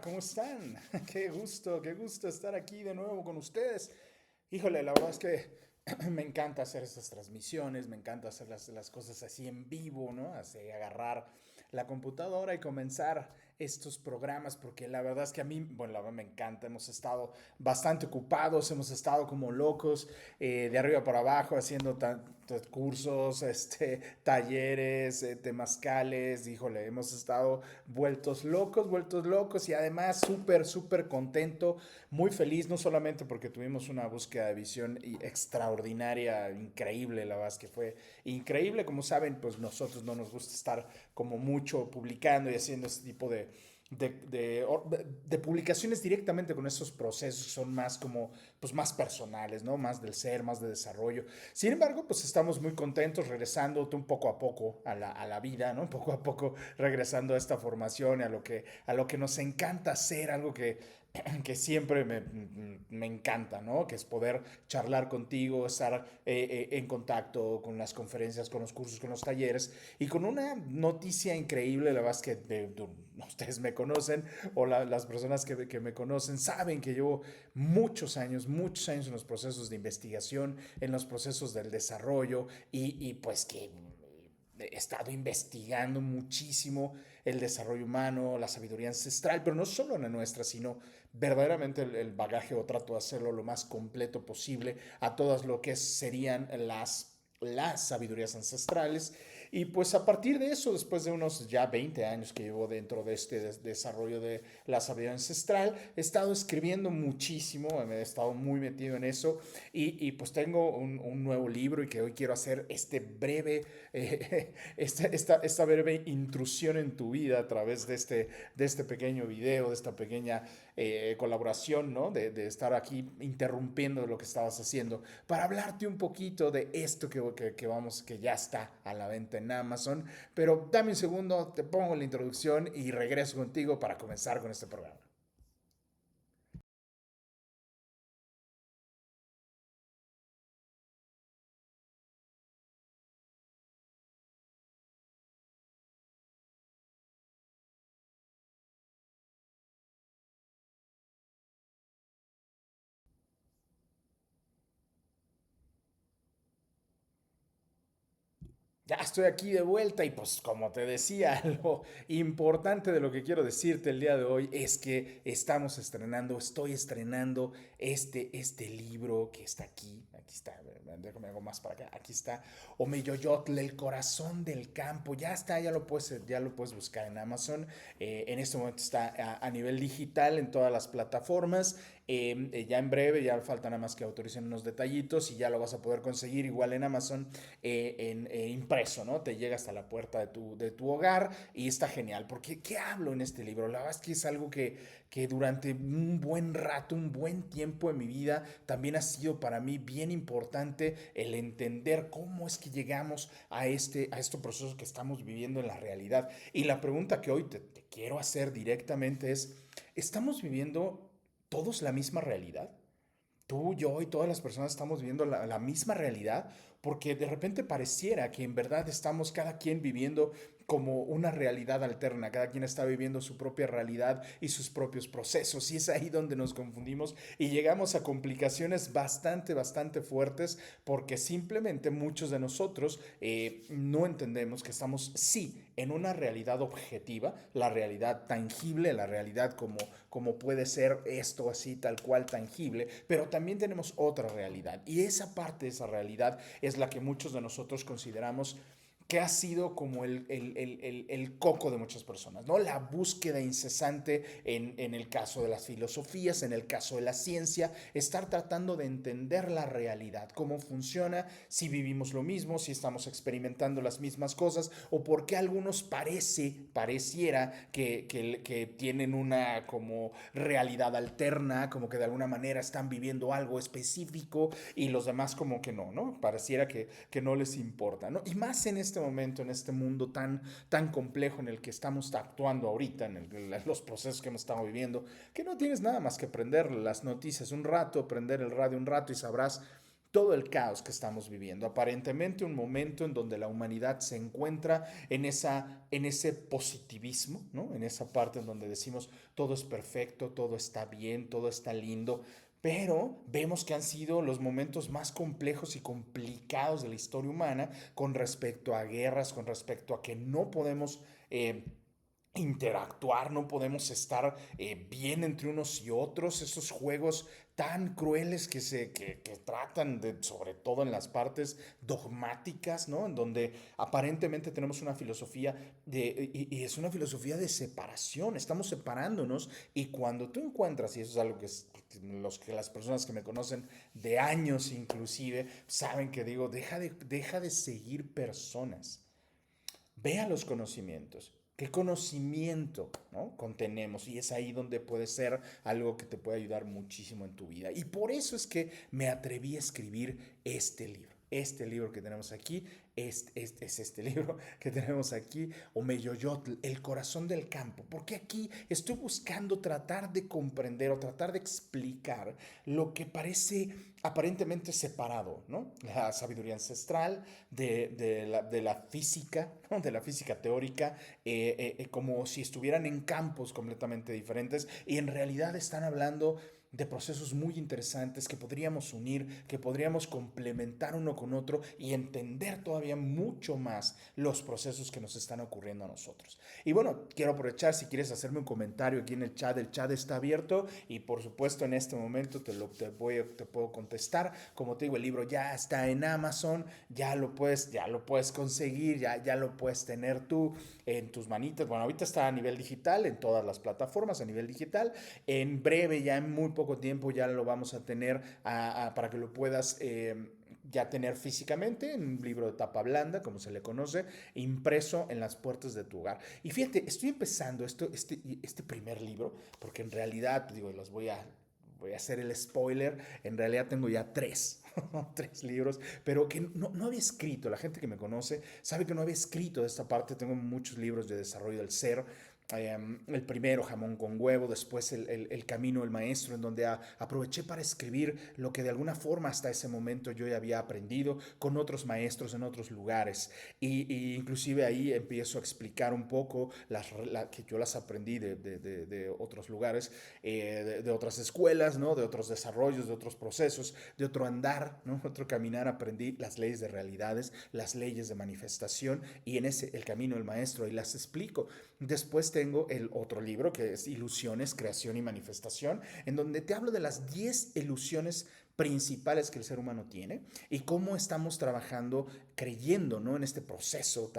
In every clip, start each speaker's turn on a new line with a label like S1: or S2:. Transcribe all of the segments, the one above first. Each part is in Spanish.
S1: ¿cómo están? Qué gusto estar aquí de nuevo con ustedes. Híjole, la verdad es que me encanta hacer estas transmisiones, me encanta hacer las cosas así en vivo, ¿no? Así agarrar la computadora y comenzar estos programas, porque la verdad es que a mí, bueno, la verdad me encanta. Hemos estado bastante ocupados, hemos estado como locos, de arriba para abajo, haciendo cursos, talleres, temazcales. Híjole, hemos estado vueltos locos y además súper contento, muy feliz, no solamente porque tuvimos una búsqueda de visión extraordinaria, increíble. La verdad es que fue increíble. Como saben, pues nosotros no nos gusta estar como mucho publicando y haciendo este tipo de, de, de publicaciones directamente con esos procesos. Son más como, pues más personales, ¿no? Más del ser, más de desarrollo. Sin embargo, pues estamos muy contentos regresando un poco a poco a la vida, ¿no? Poco a poco regresando a esta formación, a lo que nos encanta hacer, algo que siempre me encanta, ¿no? Que es poder charlar contigo, estar en contacto con las conferencias, con los cursos, con los talleres y con una noticia increíble. La verdad es que ustedes me conocen o las personas que me conocen saben que llevo muchos años en los procesos de investigación, en los procesos del desarrollo y pues que he estado investigando muchísimo el desarrollo humano, la sabiduría ancestral, pero no solo la nuestra, sino verdaderamente el bagaje, o trato de hacerlo lo más completo posible a todas lo que serían las sabidurías ancestrales. Y pues a partir de eso, después de unos ya 20 años que llevo dentro de este desarrollo de la sabiduría ancestral, he estado escribiendo muchísimo, me he estado muy metido en eso y pues tengo un nuevo libro y que hoy quiero hacer esta breve intrusión en tu vida a través de este pequeño video, de esta pequeña colaboración, ¿no? De estar aquí interrumpiendo lo que estabas haciendo para hablarte un poquito de esto que ya está a la venta en Amazon. Pero dame un segundo, te pongo la introducción y regreso contigo para comenzar con este programa. Ya estoy aquí de vuelta y pues como te decía, lo importante de lo que quiero decirte el día de hoy es que estoy estrenando este libro que está aquí está, déjame algo más para acá, aquí está, Omeyoyotl, el corazón del campo. Ya está, ya lo puedes buscar en Amazon. En este momento está a nivel digital en todas las plataformas. Ya en breve, ya falta nada más que autoricen unos detallitos y ya lo vas a poder conseguir igual en Amazon, impreso, ¿no? Te llega hasta la puerta de tu hogar y está genial. Porque, ¿qué hablo en este libro? La verdad es que es algo que durante un buen rato, un buen tiempo en mi vida, también ha sido para mí bien importante el entender cómo es que llegamos a este proceso que estamos viviendo en la realidad. Y la pregunta que hoy te quiero hacer directamente es, ¿estamos viviendo todos la misma realidad? Tú, yo y todas las personas estamos viviendo la misma realidad, porque de repente pareciera que en verdad estamos cada quien viviendo como una realidad alterna, cada quien está viviendo su propia realidad y sus propios procesos, y es ahí donde nos confundimos y llegamos a complicaciones bastante fuertes, porque simplemente muchos de nosotros no entendemos que estamos, sí, en una realidad objetiva, la realidad tangible, la realidad como puede ser esto así, tal cual tangible, pero también tenemos otra realidad. Y esa parte de esa realidad es la que muchos de nosotros consideramos que ha sido como el coco de muchas personas, ¿no? La búsqueda incesante en el caso de las filosofías, en el caso de la ciencia, estar tratando de entender la realidad, cómo funciona, si vivimos lo mismo, si estamos experimentando las mismas cosas, o por qué algunos pareciera que tienen una como realidad alterna, como que de alguna manera están viviendo algo específico y los demás como que no, ¿no? Pareciera que no les importa, ¿no? Y más en este momento, en este mundo tan complejo en el que estamos actuando ahorita, en los procesos que hemos estado viviendo, que no tienes nada más que prender las noticias un rato, prender el radio un rato y sabrás todo el caos que estamos viviendo. Aparentemente un momento en donde la humanidad se encuentra en ese positivismo, ¿no? En esa parte en donde decimos todo es perfecto, todo está bien, todo está lindo, pero vemos que han sido los momentos más complejos y complicados de la historia humana con respecto a guerras, con respecto a que no podemos interactuar, no podemos estar bien entre unos y otros, esos juegos tan crueles que tratan de, sobre todo en las partes dogmáticas, ¿no? En donde aparentemente tenemos una filosofía y es una filosofía de separación, estamos separándonos y cuando tú encuentras, y eso es algo que las personas que me conocen de años inclusive, saben que digo, deja de seguir personas. Vea los conocimientos. ¿Qué conocimiento, ¿no? contenemos? Y es ahí donde puede ser algo que te puede ayudar muchísimo en tu vida. Y por eso es que me atreví a escribir este libro. Este libro que tenemos aquí, es este libro que tenemos aquí, Omeyoyotl, el corazón del campo. Porque aquí estoy buscando tratar de comprender o tratar de explicar lo que parece aparentemente separado, ¿no? La sabiduría ancestral de la física, ¿no? De la física teórica, como si estuvieran en campos completamente diferentes y en realidad están hablando de procesos muy interesantes que podríamos unir, que podríamos complementar uno con otro y entender todavía mucho más los procesos que nos están ocurriendo a nosotros. Y bueno, quiero aprovechar si quieres hacerme un comentario aquí en el chat está abierto y por supuesto en este momento te puedo contestar. Como te digo, el libro ya está en Amazon, ya lo puedes conseguir, ya lo puedes tener tú en tus manitas. Bueno, ahorita está a nivel digital, en todas las plataformas a nivel digital. En breve, ya en muy poco tiempo, ya lo vamos a tener para que lo puedas ya tener físicamente en un libro de tapa blanda, como se le conoce, impreso en las puertas de tu hogar. Y fíjate, estoy empezando este primer libro, porque en realidad, digo, voy a hacer el spoiler, en realidad tengo ya tres, tres libros, pero que no había escrito, la gente que me conoce sabe que no había escrito de esta parte, tengo muchos libros de desarrollo del ser, el primero, Jamón con Huevo, después el Camino del Maestro, en donde aproveché para escribir lo que de alguna forma hasta ese momento yo ya había aprendido con otros maestros en otros lugares. Y inclusive ahí empiezo a explicar un poco que yo las aprendí de otros lugares, de otras escuelas, ¿no? De otros desarrollos, de otros procesos, de otro andar, ¿no? Otro caminar. Aprendí las leyes de realidades, las leyes de manifestación y en el Camino del Maestro ahí las explico. Después tengo el otro libro que es Ilusiones, Creación y Manifestación, en donde te hablo de las 10 ilusiones principales que el ser humano tiene y cómo estamos trabajando, creyendo, ¿no? En este proceso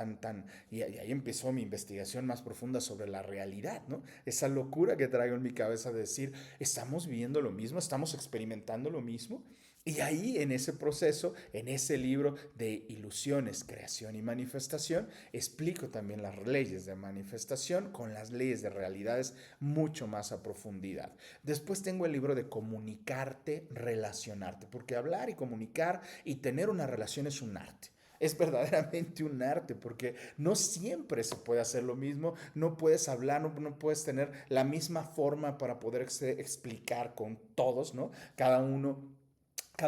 S1: y ahí empezó mi investigación más profunda sobre la realidad, ¿no? Esa locura que traigo en mi cabeza de decir, ¿estamos viviendo lo mismo? ¿Estamos experimentando lo mismo? Y ahí en ese proceso, en ese libro de ilusiones, creación y manifestación, explico también las leyes de manifestación con las leyes de realidades mucho más a profundidad. Después tengo el libro de comunicarte, relacionarte, porque hablar y comunicar y tener una relación es un arte. Es verdaderamente un arte porque no siempre se puede hacer lo mismo, no puedes hablar, no puedes tener la misma forma para poder explicar con todos, ¿no? Cada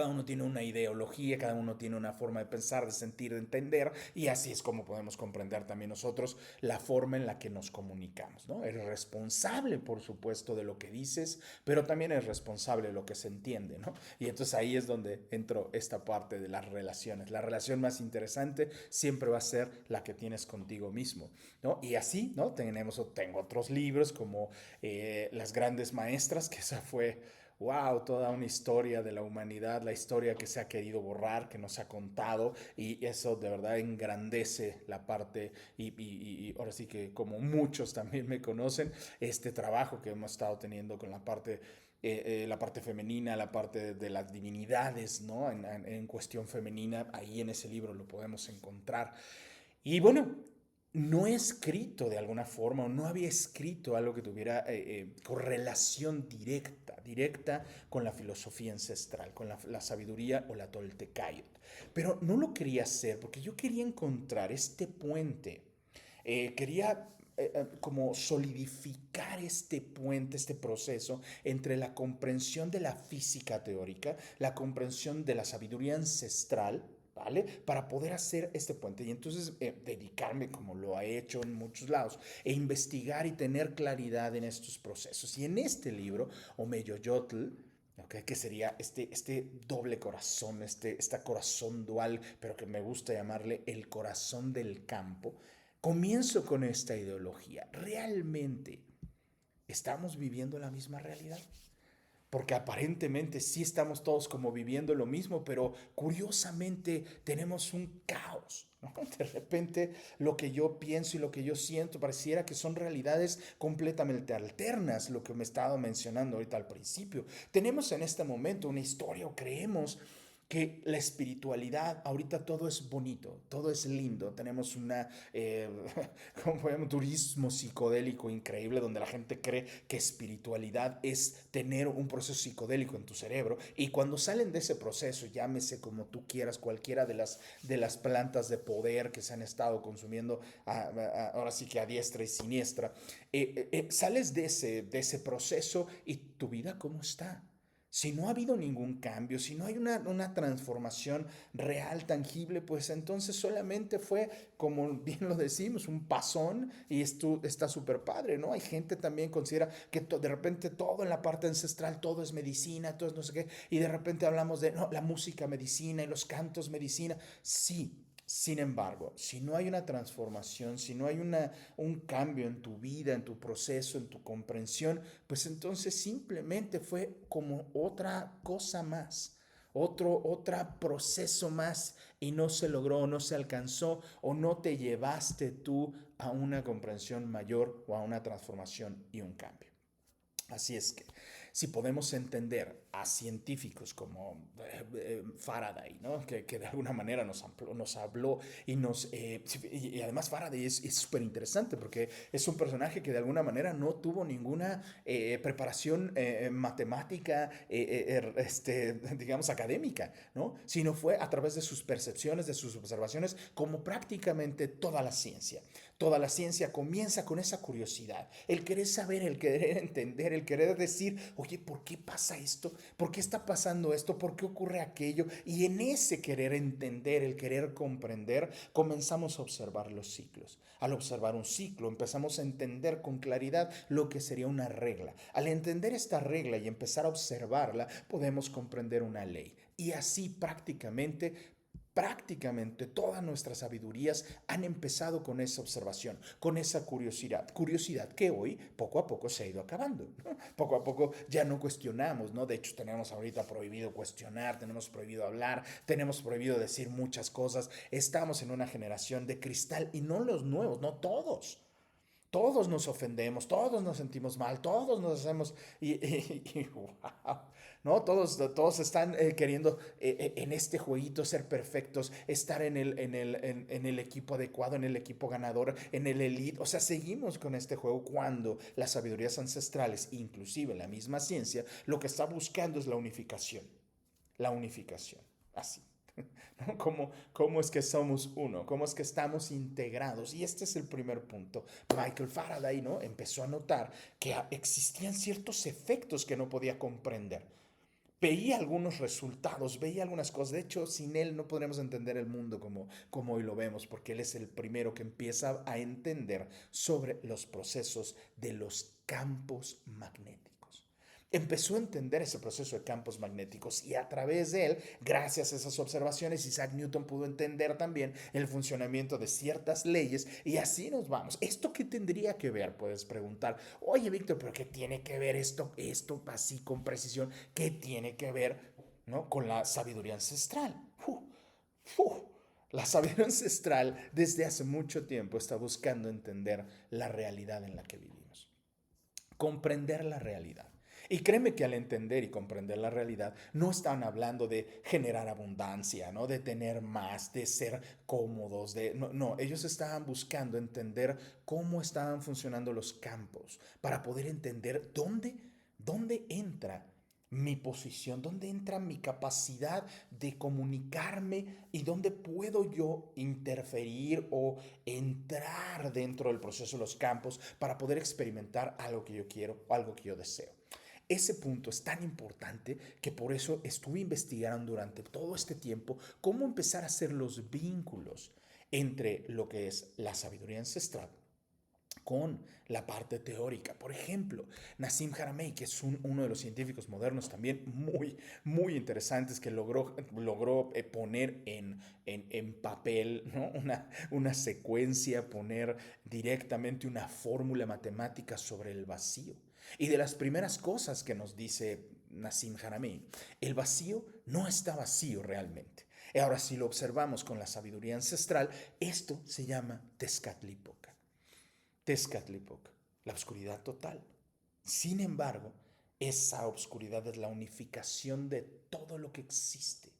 S1: uno tiene una ideología, cada uno tiene una forma de pensar, de sentir, de entender, y así es como podemos comprender también nosotros la forma en la que nos comunicamos, ¿no? Eres responsable, por supuesto, de lo que dices, pero también eres responsable de lo que se entiende, ¿no? Y entonces ahí es donde entro esta parte de las relaciones. La relación más interesante siempre va a ser la que tienes contigo mismo, ¿no? Y así, ¿no? Tengo otros libros como Las Grandes Maestras, que esa fue wow, toda una historia de la humanidad, la historia que se ha querido borrar, que no se ha contado, y eso de verdad engrandece la parte, y ahora sí que como muchos también me conocen, este trabajo que hemos estado teniendo con la parte femenina, la parte de las divinidades, ¿no? En cuestión femenina, ahí en ese libro lo podemos encontrar. Y bueno, no he escrito de alguna forma o no había escrito algo que tuviera correlación directa con la filosofía ancestral, con la sabiduría o la Toltecayot. Pero no lo quería hacer porque yo quería encontrar este puente. Quería como solidificar este puente, este proceso entre la comprensión de la física teórica, la comprensión de la sabiduría ancestral, ¿vale? Para poder hacer este puente y entonces dedicarme, como lo ha hecho en muchos lados, e investigar y tener claridad en estos procesos. Y en este libro, Omeyoyotl, okay, que sería este doble corazón, este corazón dual, pero que me gusta llamarle el corazón del campo, comienzo con esta ideología. ¿Realmente estamos viviendo la misma realidad? Porque aparentemente sí estamos todos como viviendo lo mismo, pero curiosamente tenemos un caos, ¿no? De repente lo que yo pienso y lo que yo siento pareciera que son realidades completamente alternas, lo que me estaba mencionando ahorita al principio. Tenemos en este momento una historia o creemos que la espiritualidad, ahorita todo es bonito, todo es lindo, tenemos un turismo psicodélico increíble donde la gente cree que espiritualidad es tener un proceso psicodélico en tu cerebro y cuando salen de ese proceso, llámese como tú quieras, cualquiera de las plantas de poder que se han estado consumiendo ahora sí que a diestra y siniestra, sales de ese proceso y tu vida ¿cómo está? Si no ha habido ningún cambio, si no hay una transformación real, tangible, pues entonces solamente fue, como bien lo decimos, un pasón y esto está súper padre, ¿no? Hay gente también que considera que de repente todo en la parte ancestral, todo es medicina, todo es no sé qué, y de repente hablamos de, no, la música medicina y los cantos medicina. Sí, sin embargo, si no hay una transformación, si no hay un cambio en tu vida, en tu proceso, en tu comprensión, pues entonces simplemente fue como otra cosa más, otro proceso más y no se logró, no se alcanzó o no te llevaste tú a una comprensión mayor o a una transformación y un cambio. Así es que si podemos entender a científicos como Faraday, ¿no? Que de alguna manera nos habló y y además Faraday es súper interesante porque es un personaje que de alguna manera no tuvo ninguna preparación matemática, digamos, académica, ¿no? Sino fue a través de sus percepciones, de sus observaciones, como prácticamente toda la ciencia. Toda la ciencia comienza con esa curiosidad, el querer saber, el querer entender, el querer decir, oye, ¿por qué pasa esto? ¿Por qué está pasando esto? ¿Por qué ocurre aquello? Y en ese querer entender, el querer comprender, comenzamos a observar los ciclos. Al observar un ciclo, empezamos a entender con claridad lo que sería una regla. Al entender esta regla y empezar a observarla, podemos comprender una ley. Y así prácticamente todas nuestras sabidurías han empezado con esa observación, con esa curiosidad que hoy poco a poco se ha ido acabando, ¿no? Poco a poco ya no cuestionamos, ¿no? De hecho tenemos ahorita prohibido cuestionar, tenemos prohibido hablar, tenemos prohibido decir muchas cosas, estamos en una generación de cristal y no los nuevos, no todos. Todos nos ofendemos, todos nos sentimos mal, todos nos hacemos y wow, ¿no? Todos están queriendo en este jueguito ser perfectos, estar en el equipo adecuado, en el equipo ganador, en el elite. O sea, seguimos con este juego cuando las sabidurías ancestrales, inclusive la misma ciencia, lo que está buscando es la unificación. La unificación, así. ¿No? ¿Cómo es que somos uno? ¿Cómo es que estamos integrados? Y este es el primer punto. Michael Faraday, ¿no? Empezó a notar que existían ciertos efectos que no podía comprender. Veía algunos resultados, veía algunas cosas. De hecho, sin él no podríamos entender el mundo como hoy lo vemos, porque él es el primero que empieza a entender sobre los procesos de los campos magnéticos. Empezó a entender ese proceso de campos magnéticos y a través de él, gracias a esas observaciones, Isaac Newton pudo entender también el funcionamiento de ciertas leyes y así nos vamos. ¿Esto qué tendría que ver? Puedes preguntar, oye Víctor, pero ¿qué tiene que ver esto así con precisión? ¿Qué tiene que ver, ¿no? Con la sabiduría ancestral? La sabiduría ancestral desde hace mucho tiempo está buscando entender la realidad en la que vivimos, comprender la realidad. Y créeme que al entender y comprender la realidad, no están hablando de generar abundancia, ¿no? De tener más, de ser cómodos, no, ellos estaban buscando entender cómo estaban funcionando los campos para poder entender dónde entra mi posición? ¿Dónde entra mi capacidad de comunicarme y dónde puedo yo interferir o entrar dentro del proceso de los campos para poder experimentar algo que yo quiero o algo que yo deseo? Ese punto es tan importante que por eso estuve investigando durante todo este tiempo cómo empezar a hacer los vínculos entre lo que es la sabiduría ancestral con la parte teórica. Por ejemplo, Nassim Haramein, que es uno de los científicos modernos también muy interesantes, que logró poner en papel, ¿no? Una secuencia, poner directamente una fórmula matemática sobre el vacío. Y de las primeras cosas que nos dice Nassim Haramein, el vacío no está vacío realmente. Ahora, si lo observamos con la sabiduría ancestral, esto se llama Tezcatlipoca. Tezcatlipoca, la oscuridad total. Sin embargo, esa oscuridad es la unificación de todo lo que existe.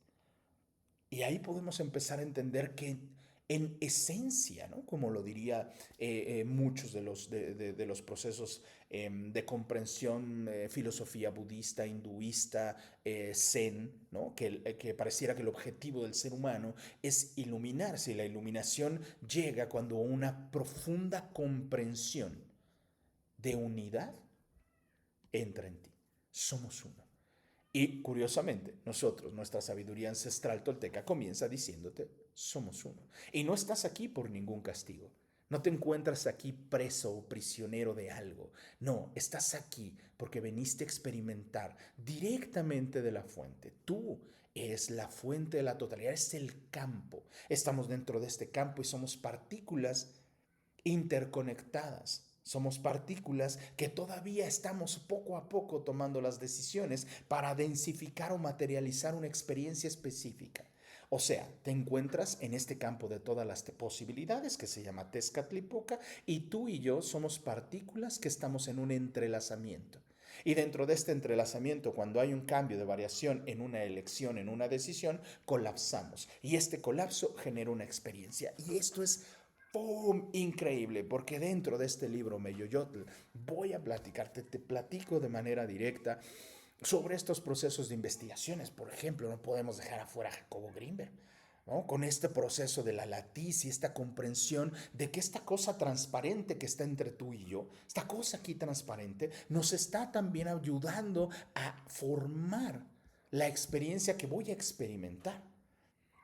S1: Y ahí podemos empezar a entender que en esencia, ¿no? Como lo diría muchos de los procesos de comprensión, filosofía budista, hinduista, zen, ¿no? Que pareciera que el objetivo del ser humano es iluminarse, y la iluminación llega cuando una profunda comprensión de unidad entra en ti. Somos uno. Y curiosamente, nuestra sabiduría ancestral tolteca comienza diciéndote, somos uno. Y no estás aquí por ningún castigo. No te encuentras aquí preso o prisionero de algo. No, estás aquí porque veniste a experimentar directamente de la fuente. Tú eres la fuente de la totalidad, es el campo. Estamos dentro de este campo y somos partículas interconectadas. Somos partículas que todavía estamos poco a poco tomando las decisiones para densificar o materializar una experiencia específica. O sea, te encuentras en este campo de todas las posibilidades que se llama Tezcatlipoca, y tú y yo somos partículas que estamos en un entrelazamiento. Y dentro de este entrelazamiento, cuando hay un cambio de variación en una elección, en una decisión, colapsamos. Y este colapso genera una experiencia. Y esto es ¡pum! Increíble, porque dentro de este libro Meyoyotl voy a platicarte, te platico de manera directa sobre estos procesos de investigaciones. Por ejemplo, no podemos dejar afuera a Jacobo Grinberg, ¿no? Con este proceso de la latiz y esta comprensión de que esta cosa transparente que está entre tú y yo, esta cosa aquí transparente, nos está también ayudando a formar la experiencia que voy a experimentar.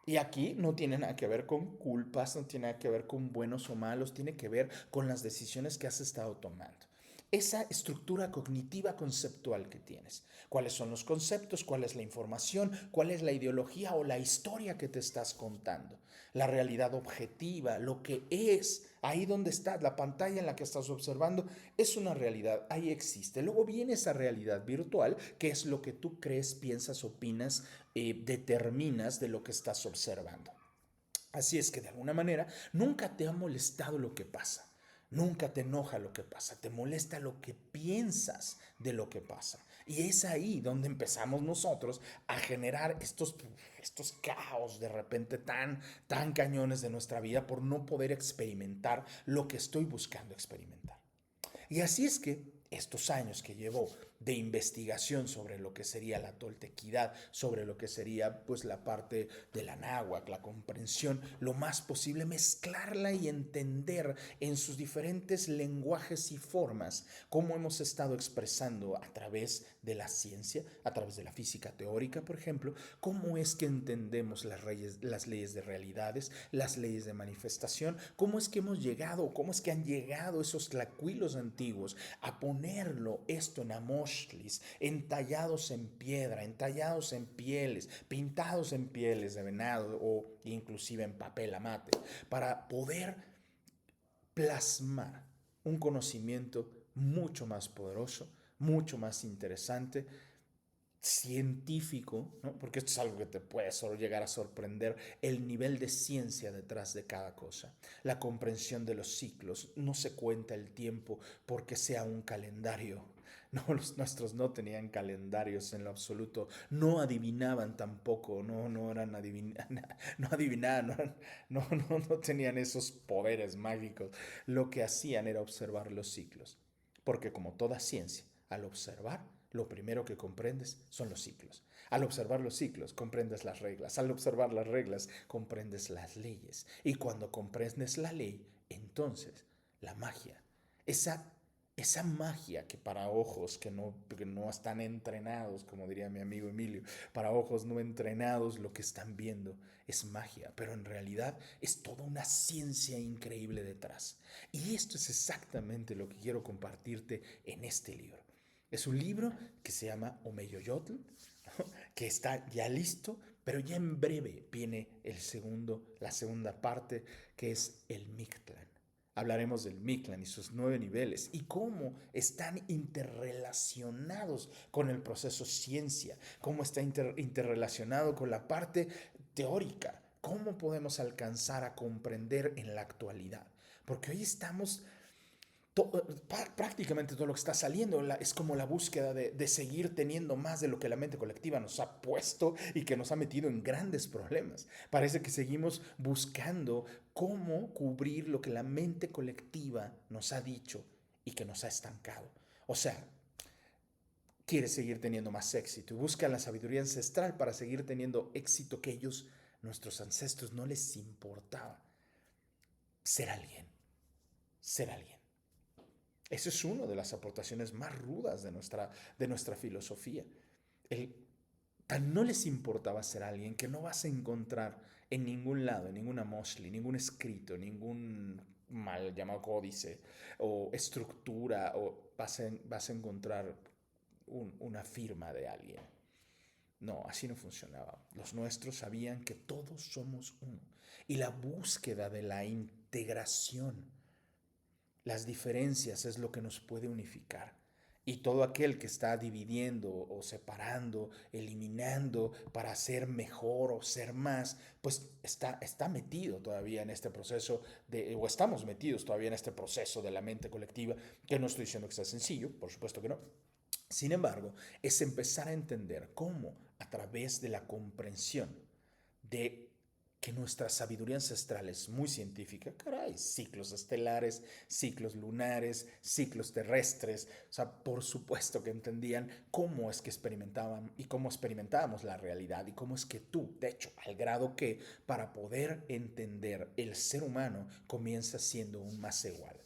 S1: Y aquí no tiene nada que ver con culpas, no tiene nada que ver con buenos o malos, tiene que ver con las decisiones que has estado tomando. Esa estructura cognitiva conceptual que tienes. ¿Cuáles son los conceptos? ¿Cuál es la información? ¿Cuál es la ideología o la historia que te estás contando? La realidad objetiva, lo que es, ahí donde está, la pantalla en la que estás observando, es una realidad, ahí existe. Luego viene esa realidad virtual, que es lo que tú crees, piensas, opinas, determinas de lo que estás observando. Así es que de alguna manera nunca te ha molestado lo que pasa. Nunca te enoja lo que pasa, te molesta lo que piensas de lo que pasa. Y es ahí donde empezamos nosotros a generar estos caos de repente tan cañones de nuestra vida por no poder experimentar lo que estoy buscando experimentar. Y así es que estos años que llevo de investigación sobre lo que sería la toltequidad, sobre lo que sería pues la parte de la náhuatl, la comprensión, lo más posible mezclarla y entender en sus diferentes lenguajes y formas cómo hemos estado expresando a través de la ciencia, a través de la física teórica, por ejemplo, cómo es que entendemos las leyes de realidades, las leyes de manifestación, cómo es que hemos llegado, cómo es que han llegado esos tlacuilos antiguos a ponerlo esto en amoxtlis, entallados en piedra, entallados en pieles, pintados en pieles de venado o inclusive en papel amate, para poder plasmar un conocimiento mucho más poderoso, mucho más interesante, científico, ¿no? Porque esto es algo que te puede solo llegar a sorprender, el nivel de ciencia detrás de cada cosa, la comprensión de los ciclos, no se cuenta el tiempo porque sea un calendario. No, los nuestros no tenían calendarios en lo absoluto, no adivinaban tampoco, no eran no adivinaban, no tenían esos poderes mágicos. Lo que hacían era observar los ciclos, porque como toda ciencia, al observar lo primero que comprendes son los ciclos. Al observar los ciclos, comprendes las reglas. Al observar las reglas, comprendes las leyes. Y cuando comprendes la ley, entonces la magia, esa, esa magia que para ojos que no están entrenados, como diría mi amigo Emilio, para ojos no entrenados lo que están viendo es magia, pero en realidad es toda una ciencia increíble detrás. Y esto es exactamente lo que quiero compartirte en este libro. Es un libro que se llama Omeyoyotl, que está ya listo, pero ya en breve viene la segunda parte, que es el Mictlán. Hablaremos del Mictlán y sus 9 niveles y cómo están interrelacionados con el proceso ciencia, cómo está interrelacionado con la parte teórica, cómo podemos alcanzar a comprender en la actualidad. Porque hoy estamos prácticamente todo lo que está saliendo es como la búsqueda de seguir teniendo más de lo que la mente colectiva nos ha puesto y que nos ha metido en grandes problemas. Parece que seguimos buscando cómo cubrir lo que la mente colectiva nos ha dicho y que nos ha estancado. O sea, quieres seguir teniendo más éxito y busca la sabiduría ancestral para seguir teniendo éxito que ellos, nuestros ancestros, no les importaba. Ser alguien, ser alguien. Eso es una de las aportaciones más rudas de nuestra filosofía. El, Tan no les importaba ser alguien que no vas a encontrar en ningún lado, en ninguna mosli, ningún escrito, ningún mal llamado códice o estructura, o vas a encontrar una firma de alguien. No, así no funcionaba. Los nuestros sabían que todos somos uno. Y la búsqueda de la integración, las diferencias es lo que nos puede unificar. Y todo aquel que está dividiendo o separando, eliminando para ser mejor o ser más, pues está metido todavía en este proceso, o estamos metidos todavía en este proceso de la mente colectiva, que no estoy diciendo que sea sencillo, por supuesto que no. Sin embargo, es empezar a entender cómo a través de la comprensión de que nuestra sabiduría ancestral es muy científica, caray, ciclos estelares, ciclos lunares, ciclos terrestres, o sea, por supuesto que entendían cómo es que experimentaban y cómo experimentábamos la realidad y cómo es que tú, de hecho, al grado que para poder entender el ser humano comienza siendo un más igual.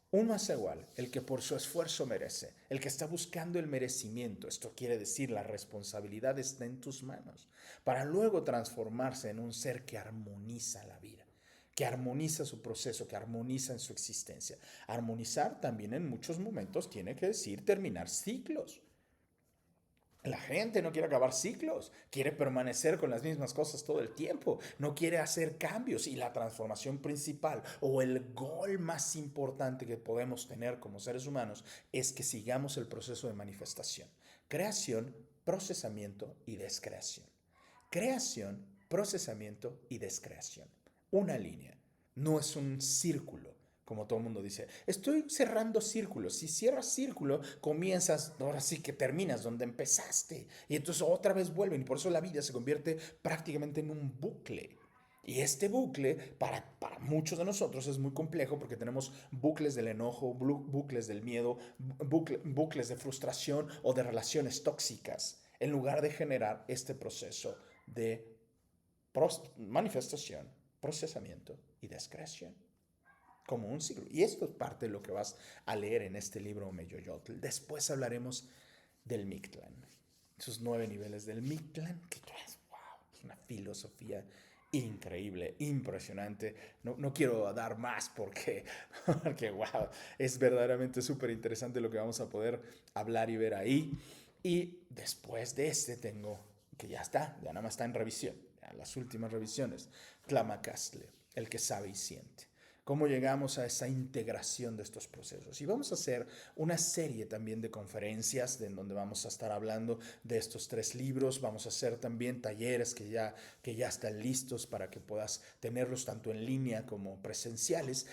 S1: Uno es igual, el que por su esfuerzo merece, el que está buscando el merecimiento. Esto quiere decir la responsabilidad está en tus manos, para luego transformarse en un ser que armoniza la vida, que armoniza su proceso, que armoniza en su existencia. Armonizar también en muchos momentos tiene que decir terminar ciclos. La gente no quiere acabar ciclos, quiere permanecer con las mismas cosas todo el tiempo, no quiere hacer cambios y la transformación principal o el gol más importante que podemos tener como seres humanos es que sigamos el proceso de manifestación, creación, procesamiento y descreación. Creación, procesamiento y descreación. Una línea, no es un círculo como todo el mundo dice, estoy cerrando círculos. Si cierras círculo, comienzas, ahora sí que terminas donde empezaste. Y entonces otra vez vuelven. Y por eso la vida se convierte prácticamente en un bucle. Y este bucle, para muchos de nosotros, es muy complejo porque tenemos bucles del enojo, bucles del miedo, bucles de frustración o de relaciones tóxicas, en lugar de generar este proceso de manifestación, procesamiento y descreación como un ciclo. Y esto es parte de lo que vas a leer en este libro Omeyoyotl. Después hablaremos del Mictlán, sus 9 niveles del Mictlán, que es, wow, es una filosofía increíble, impresionante. No quiero dar más porque wow, es verdaderamente súper interesante lo que vamos a poder hablar y ver ahí. Y después de este tengo, que ya está, ya nada más está en revisión, ya las últimas revisiones, Tlamacastle, el que sabe y siente. Cómo llegamos a esa integración de estos procesos. Y vamos a hacer una serie también de conferencias en donde vamos a estar hablando de estos 3 libros. Vamos a hacer también talleres que ya están listos para que puedas tenerlos tanto en línea como presenciales.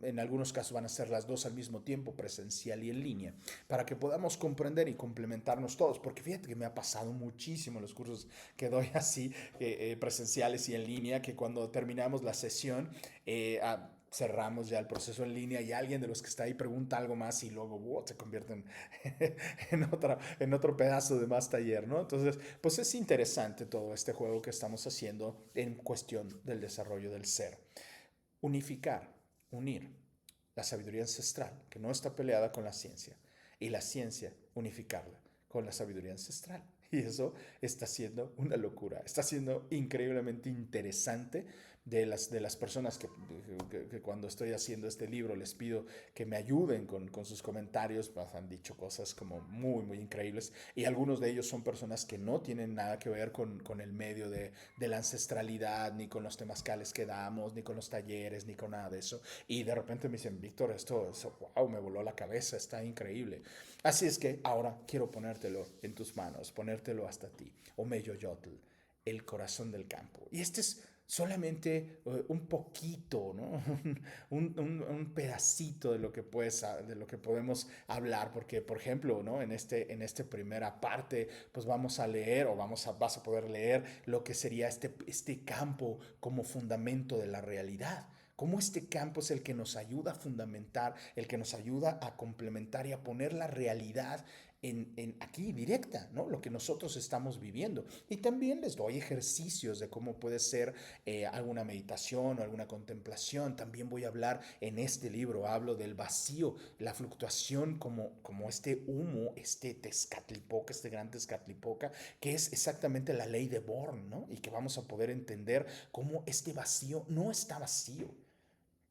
S1: En algunos casos van a ser las dos al mismo tiempo, presencial y en línea, para que podamos comprender y complementarnos todos. Porque fíjate que me ha pasado muchísimo en los cursos que doy así, presenciales y en línea, que cuando terminamos la sesión, cerramos ya el proceso en línea y alguien de los que está ahí pregunta algo más y luego se convierte en otro pedazo de más taller, ¿no? Entonces, pues es interesante todo este juego que estamos haciendo en cuestión del desarrollo del ser. Unificar, unir la sabiduría ancestral, que no está peleada con la ciencia, y la ciencia, unificarla con la sabiduría ancestral. Y eso está siendo una locura, está siendo increíblemente interesante de las personas que cuando estoy haciendo este libro les pido que me ayuden con sus comentarios, pues han dicho cosas como muy, muy increíbles y algunos de ellos son personas que no tienen nada que ver con el medio de la ancestralidad, ni con los temazcales que damos, ni con los talleres, ni con nada de eso. Y de repente me dicen, Víctor, eso, wow, me voló la cabeza, está increíble. Así es que ahora quiero ponértelo en tus manos, ponértelo hasta ti. Omeyoyotl, el corazón del campo. Y este es solamente un poquito, ¿no? Un pedacito de lo que de lo que podemos hablar, porque por ejemplo, ¿no? En este primera parte, pues vamos a leer o vas a poder leer lo que sería este campo como fundamento de la realidad. Cómo este campo es el que nos ayuda a fundamentar, el que nos ayuda a complementar y a poner la realidad aquí directa, ¿no? Lo que nosotros estamos viviendo. Y también les doy ejercicios de cómo puede ser alguna meditación o alguna contemplación. También voy a hablar en este libro, hablo del vacío, la fluctuación como este humo, este Tezcatlipoca, este gran Tezcatlipoca, que es exactamente la ley de Born, ¿no? Y que vamos a poder entender cómo este vacío no está vacío,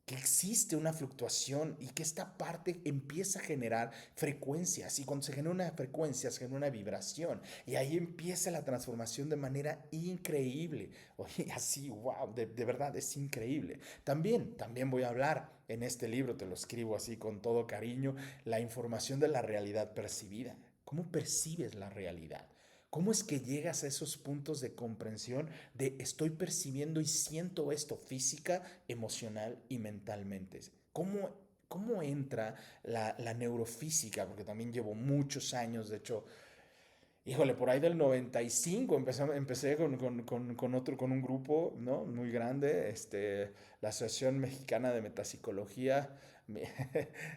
S1: que existe una fluctuación y que esta parte empieza a generar frecuencias y cuando se genera una frecuencia se genera una vibración y ahí empieza la transformación de manera increíble. Oye, así, wow, de verdad es increíble. También voy a hablar en este libro, te lo escribo así con todo cariño, la información de la realidad percibida. ¿Cómo percibes la realidad? ¿Cómo es que llegas a esos puntos de comprensión de estoy percibiendo y siento esto física, emocional y mentalmente? ¿Cómo entra la neurofísica? Porque también llevo muchos años, de hecho, híjole, por ahí del 95 empecé con un grupo, ¿no? Muy grande, la Asociación Mexicana de Metapsicología.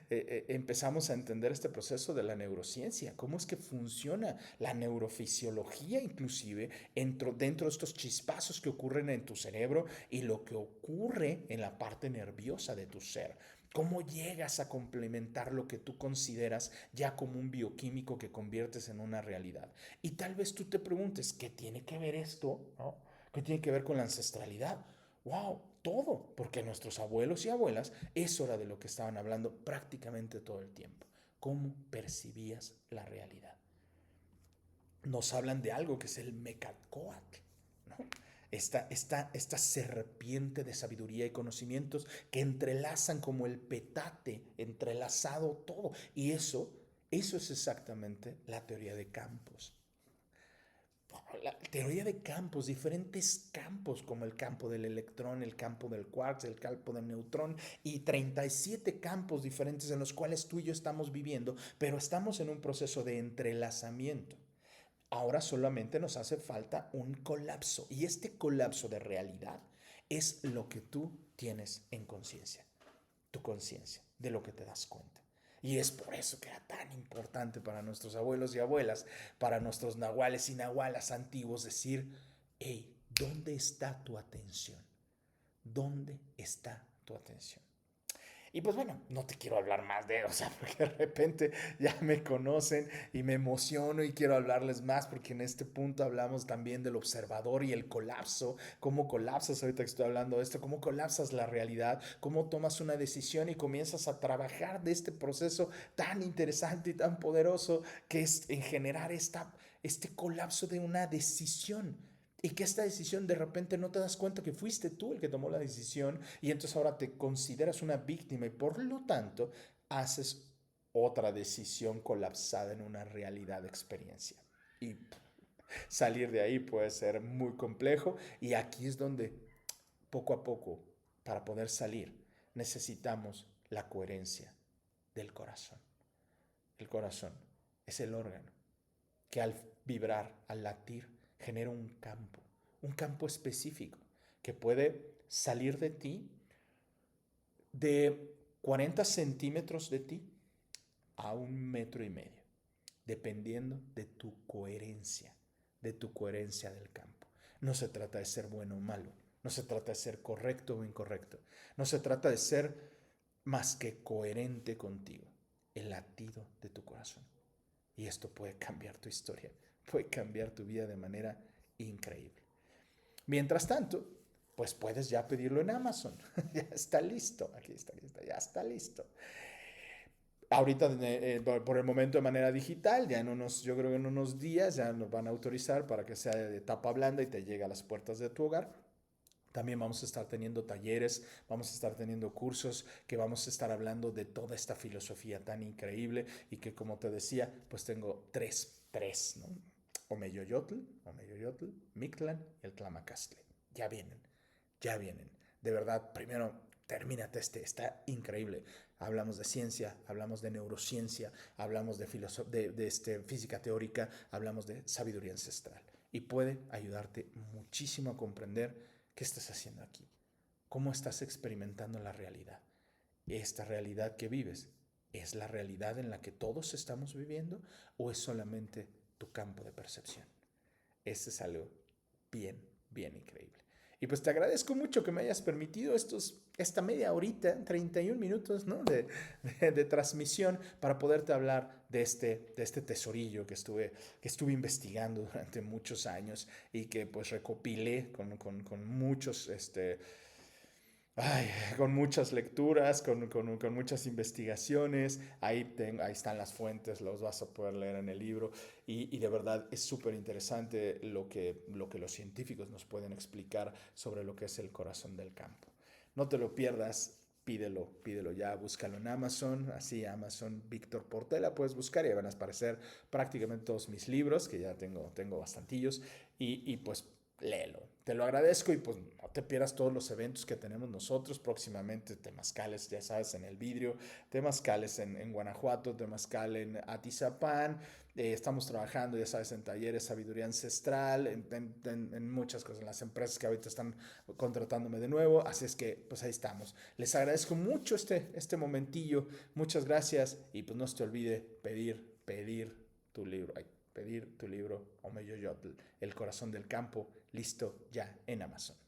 S1: Empezamos a entender este proceso de la neurociencia, cómo es que funciona la neurofisiología inclusive dentro de estos chispazos que ocurren en tu cerebro y lo que ocurre en la parte nerviosa de tu ser. ¿Cómo llegas a complementar lo que tú consideras ya como un bioquímico que conviertes en una realidad? Y tal vez tú te preguntes, ¿qué tiene que ver esto? ¿No? ¿Qué tiene que ver con la ancestralidad? ¡Wow! Todo, porque nuestros abuelos y abuelas, eso era de lo que estaban hablando prácticamente todo el tiempo. ¿Cómo percibías la realidad? Nos hablan de algo que es el Mecatcoatl, ¿no? Esta serpiente de sabiduría y conocimientos que entrelazan como el petate, entrelazado todo. Y eso es exactamente la teoría de campos. La teoría de campos, diferentes campos como el campo del electrón, el campo del quark, el campo del neutrón y 37 campos diferentes en los cuales tú y yo estamos viviendo, pero estamos en un proceso de entrelazamiento. Ahora solamente nos hace falta un colapso y este colapso de realidad es lo que tú tienes en conciencia, tu conciencia, de lo que te das cuenta. Y es por eso que era tan importante para nuestros abuelos y abuelas, para nuestros nahuales y nahualas antiguos, decir, hey, ¿dónde está tu atención? ¿Dónde está tu atención? Y pues bueno, no te quiero hablar más de, o sea, porque de repente ya me conocen y me emociono y quiero hablarles más porque en este punto hablamos también del observador y el colapso, cómo colapsas ahorita que estoy hablando de esto, cómo colapsas la realidad, cómo tomas una decisión y comienzas a trabajar de este proceso tan interesante y tan poderoso que es en generar este colapso de una decisión. Y que esta decisión de repente no te das cuenta que fuiste tú el que tomó la decisión y entonces ahora te consideras una víctima y por lo tanto haces otra decisión colapsada en una realidad de experiencia. Y salir de ahí puede ser muy complejo y aquí es donde poco a poco, para poder salir, necesitamos la coherencia del corazón. El corazón es el órgano que al vibrar, al latir, genera un campo específico que puede salir de ti de 40 centímetros de ti a 1,5 metros, dependiendo de tu coherencia del campo. No se trata de ser bueno o malo, no se trata de ser correcto o incorrecto, no se trata de ser más que coherente contigo, el latido de tu corazón. Y esto puede cambiar tu historia, puede cambiar tu vida de manera increíble. Mientras tanto, pues puedes ya pedirlo en Amazon. Ya está listo. Aquí está, ya está listo. Ahorita, por el momento de manera digital, ya yo creo que en unos días ya nos van a autorizar para que sea de tapa blanda y te llegue a las puertas de tu hogar. También vamos a estar teniendo talleres, vamos a estar teniendo cursos que vamos a estar hablando de toda esta filosofía tan increíble y que, como te decía, pues tengo tres, ¿no? Omeyoyotl, Mictlan y el Tlamacastle. Ya vienen, ya vienen. De verdad, primero, termínate está increíble. Hablamos de ciencia, hablamos de neurociencia, hablamos de, física teórica, hablamos de sabiduría ancestral. Y puede ayudarte muchísimo a comprender qué estás haciendo aquí, cómo estás experimentando la realidad. Esta realidad que vives, ¿es la realidad en la que todos estamos viviendo o es solamente tu campo de percepción? Este es algo bien, bien increíble. Y pues te agradezco mucho que me hayas permitido esta media horita, 31 minutos, ¿no? de transmisión para poderte hablar de este tesorillo que estuve investigando durante muchos años y que pues recopilé con muchos Ay, con muchas lecturas, con muchas investigaciones, ahí están las fuentes, los vas a poder leer en el libro y de verdad es súper interesante lo que los científicos nos pueden explicar sobre lo que es el corazón del campo. No te lo pierdas, pídelo ya, búscalo en Amazon, así Amazon Víctor Portela, puedes buscar y van a aparecer prácticamente todos mis libros, que ya tengo bastantillos, y pues léelo. Te lo agradezco y pues no te pierdas todos los eventos que tenemos nosotros próximamente. Temazcales, ya sabes, en el vidrio, Temazcales en Guanajuato, Temazcal en Atizapán. Estamos trabajando, ya sabes, en talleres, sabiduría ancestral, en muchas cosas, en las empresas que ahorita están contratándome de nuevo. Así es que, pues ahí estamos. Les agradezco mucho este momentillo. Muchas gracias y pues no se te olvide pedir tu libro. Pedir tu libro Omeyoyotl, El corazón del campo, listo ya en Amazon.